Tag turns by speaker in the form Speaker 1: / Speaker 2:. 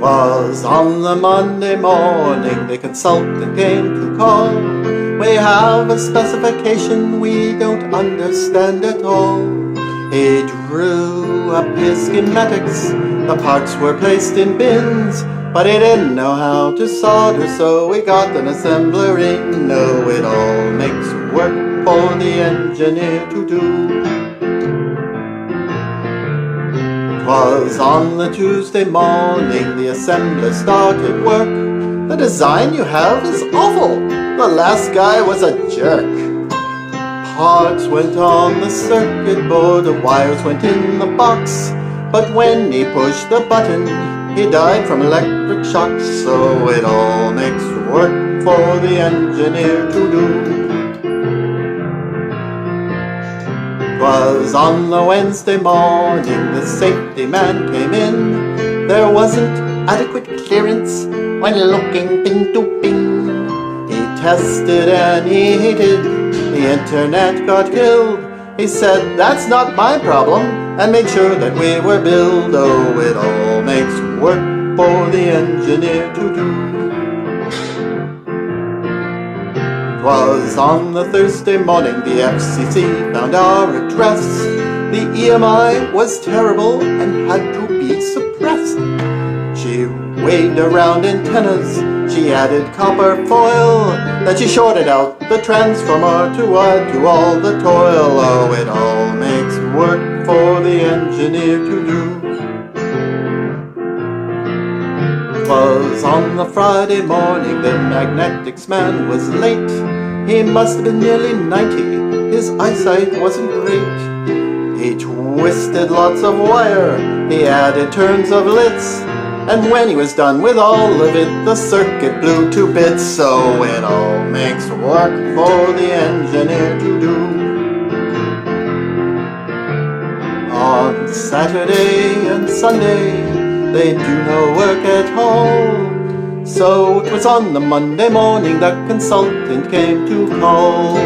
Speaker 1: 'Twas on the Monday morning the consultant came to call. We have a specification we don't understand at all. He drew up his schematics, the parts were placed in bins, but he didn't know how to solder, so we got an assembler in. No, it all makes work for the engineer to do. 'Twas on the Tuesday morning the assembler started work. The design you have is awful, the last guy was a jerk. Parts went on the circuit board, the wires went in the box, but when he pushed the button, he died from electric shock. So it all makes work for the engineer to do. 'Twas on the Wednesday morning the safety man came in. There wasn't adequate clearance when looking pin to pin. He tested and he hated, the internet got killed. He said, that's not my problem, and made sure that we were billed. Oh, it all makes work for the engineer to do. 'Twas on the Thursday morning the FCC found our address. The EMI was terrible and had to be suppressed. She waved around antennas, she added copper foil, then she shorted out the transformer to undo all the toil. Oh, it all makes work for the engineer to do. 'Twas on the Friday morning the magnetics man was late. He must have been nearly 90, his eyesight wasn't great. He twisted lots of wire, he added turns of lits, and when he was done with all of it, the circuit blew to bits. So it all makes work for the engineer to do. On Saturday and Sunday, they do no work at all. So 'twas on the Monday morning the consultant came to call.